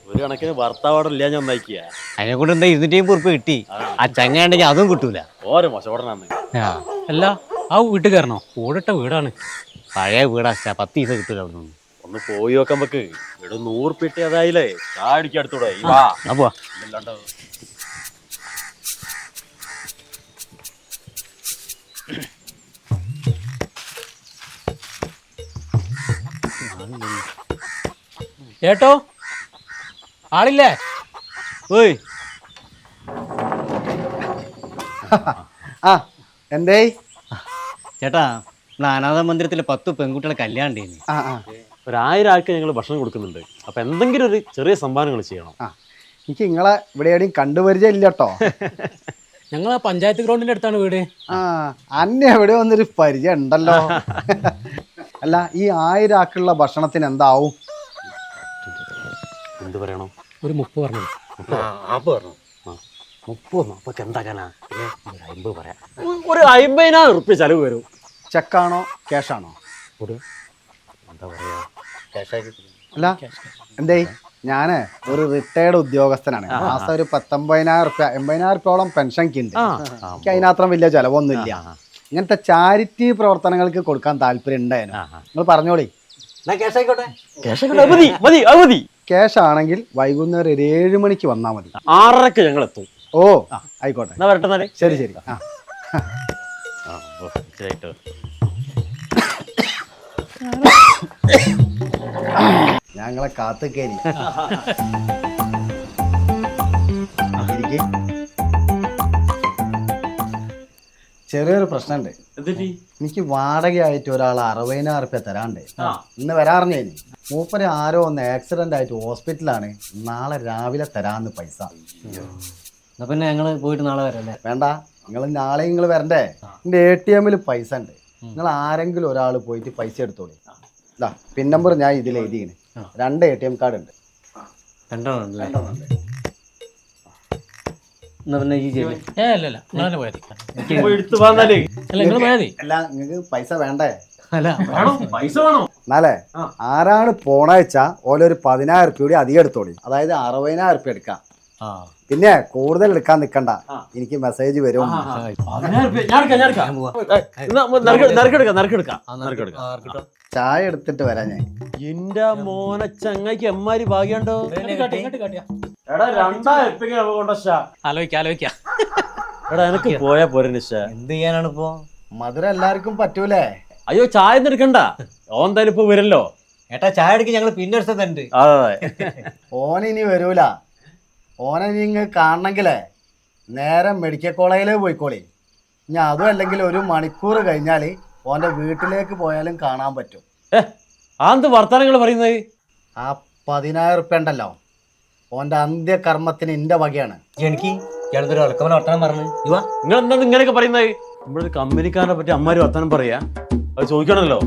ഒരു കണക്കിന് ഭർത്താവോടല്ല ഞാൻ ഒന്നാക്കിയ അതിനെ കൊണ്ട് എന്താ 250 കിട്ടി. ആ ചങ്ങാണ്ടെങ്കിൽ അതും കിട്ടൂല. ഓരോ മോശോടനാന്ന്. അല്ല ആ വീട്ടിൽ കയറണോ? ഓടിട്ട വീടാണ്. പഴയ വീടാ, 10 ദിവസം കിട്ടൂല അവിടെ നിന്ന്. ഒന്ന് പോയി നോക്കാൻ വെക്ക്. ഇവിടെ 100 പെട്ടി അതായില്ലേ, ചാടിക്ക് അടുത്തൂടെ വാ. അപ്പൊ ഇല്ലാണ്ടോ ഏട്ടോ ആളില്ലേ? ഓയ് ആ എന്തേ ചേട്ടാ, അനാഥ മന്ദിരത്തിലെ 10 പെൺകുട്ടികളെ കല്യാണം ഉണ്ടായിരുന്നു. ആ ആ 1000 ആൾക്ക് ഞങ്ങൾ ഭക്ഷണം കൊടുക്കുന്നുണ്ട്. അപ്പൊ എന്തെങ്കിലും ഒരു ചെറിയ സംഭാവനകൾ ചെയ്യണം. ആ എനിക്ക് നിങ്ങളെ ഇവിടെ എവിടെയും കണ്ടുപരിചയം ഇല്ല കേട്ടോ. ഞങ്ങൾ ആ പഞ്ചായത്ത് ഗ്രൗണ്ടിന്റെ അടുത്താണ് വീട്. ആ അന്നെ എവിടെ വന്നൊരു പരിചയം ഉണ്ടല്ലോ. അല്ല ഈ 1000 ആക്കുള്ള ഭക്ഷണത്തിന് എന്താവും? എന്ത് പറയണം? ഒരു 30 പറഞ്ഞു. 30 എന്താക്കാനാ? ഒരു 50 പറയാം. ഒരു 50,000 ഉറുപ്പ്യ ചെലവ് വരും. ചെക്കാണോ ക്യാഷാണോ? എന്താ പറയാ, ക്യാഷാക്കി. അല്ല എന്തേ ഞാന് ഒരു റിട്ടയർഡ് ഉദ്യോഗസ്ഥനാണ്. മാസം ഒരു 19,000 റുപ്യ 80,000 റുപ്യോളം പെൻഷൻക്ക് ഉണ്ട്. എനിക്ക് അതിനകത്രം വലിയ ചെലവൊന്നുമില്ല. ഇങ്ങനത്തെ ചാരിറ്റി പ്രവർത്തനങ്ങൾക്ക് കൊടുക്കാൻ താല്പര്യം ഉണ്ടായിരുന്നു. നിങ്ങൾ പറഞ്ഞോളി. ക്യാഷ് ആണെങ്കിൽ വൈകുന്നേരം ഒരു 7 മണിക്ക് വന്നാൽ മതി. 6:30 ഞങ്ങൾ എത്തും. ഓ ആയിക്കോട്ടെ, എന്നാ വരട്ടെ. ശരി ശരി. ഞങ്ങളെ കാത്തുക്കേനി ചെറിയൊരു പ്രശ്നമുണ്ട്. എനിക്ക് വാടകയായിട്ട് ഒരാൾ 60,000 റുപ്യ തരാണ്ട്. ഇന്ന് വരാറിഞ്ഞേനി. മൂപ്പര് ആരോ ഒന്ന് ആക്സിഡന്റ് ആയിട്ട് ഹോസ്പിറ്റലാണ്. നാളെ രാവിലെ തരാന്ന് പൈസ. എന്നാ പിന്നെ ഞങ്ങള് പോയിട്ട് നാളെ വരല്ലേ? വേണ്ട, നിങ്ങൾ നാളെ നിങ്ങൾ വരണ്ടേ. എൻ്റെ ATM പൈസ ഉണ്ട്. നിങ്ങൾ ആരെങ്കിലും ഒരാൾ പോയിട്ട് പൈസ എടുത്തോളി. ഇതാ പിൻ നമ്പർ ഞാൻ ഇതിൽ എഴുതിയാണ്. 2 ATM കാർഡ് ഉണ്ട്. എന്നാ പിന്നെ ഈ അല്ല നിങ്ങളെ പോയാതി. അല്ല നിങ്ങൾ പോയാതി. അല്ല നിങ്ങൾക്ക് പൈസ വേണ്ടേ? അല്ല പൈസ വേണോ? എന്നാലേ ആരാണ് പോണാഴ്ച ഓലൊരു 10,000 റുപ്യ കൂടി അധികം എടുത്തോളി. അതായത് 60,000 റുപ്യ എടുക്കാം. പിന്നെ കൂടുതൽ എടുക്കാൻ നിക്കണ്ട, എനിക്ക് മെസ്സേജ് വരും. ചായ എടുത്തിട്ട് വരാം ഞാൻ. എന്റെ മോനെ ചങ്ങയ്ക്ക് എമ്മാരി ഭാഗ്യണ്ടോ. ആലോചിക്കാം. എടാ എനിക്ക് പോയാ പോരെ നിശ. എന്ത് ചെയ്യാനാണ് ഇപ്പൊ? മധുരം എല്ലാവർക്കും പറ്റൂലേ? അയ്യോ ചായ ഒന്നും എടുക്കണ്ട, ഓന്തായാലും ഇപ്പൊ വരല്ലോ. ഏട്ടാ ചായ എടുക്ക്, ഞങ്ങള് പിന്നെ എടുത്തുണ്ട്. അതെ ഓനിനി വരൂല. ഓനെ നിങ്ങൾ കാണണമെങ്കിലേ നേരെ മെഡിക്കൽ കോളേജിലേ പോയിക്കോളി. ഇനി അതും അല്ലെങ്കിൽ 1 മണിക്കൂർ കഴിഞ്ഞാൽ ഓൻ്റെ വീട്ടിലേക്ക് പോയാലും കാണാൻ പറ്റും. ആന്ത് വർത്താനങ്ങൾ പറയുന്നത്? ആ 10,000 റുപ്യ ഉണ്ടല്ലോ, ഓൻ്റെ അന്ത്യകർമ്മത്തിന് എൻ്റെ വകയാണ്. എനിക്ക് ഇയാളൊരു അളക്കമന വർത്തമാനം പറഞ്ഞു. നിങ്ങൾ എന്താ ഇങ്ങനെയൊക്കെ പറയുന്നത്? നമ്മളൊരു കമ്പനിക്കാരനെ പറ്റി അമ്മാര് വർത്താനം പറയാ, അത് ചോദിക്കണല്ലോ.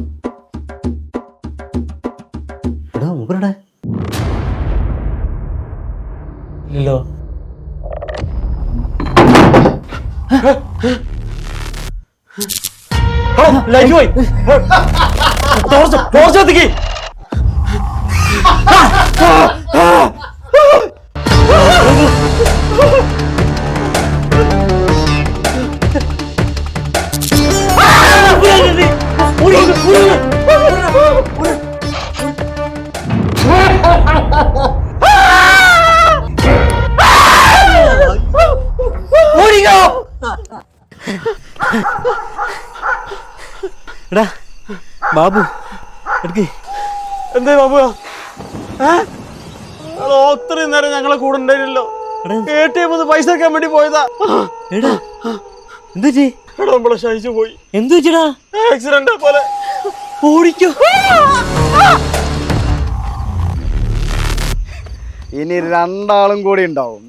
ഇല്ലല്ലോ. എടാ ബാബു എടുക്ക്. എന്തേ ബാബു? അത്രയും നേരം ഞങ്ങളെ കൂടെ ഉണ്ടായില്ലല്ലോ. ATM പൈസ വെക്കാൻ വേണ്ടി പോയതാ. എടാ എന്ത് വെച്ചേ? എടാ നമ്മളെ ശയിച്ചു പോയി. എന്ത് വെച്ചടാ? ആക്സിഡന്റ് പോലെ. ഓടിക്കോ. ഇനി 2 ആളും കൂടി ഉണ്ടാവും.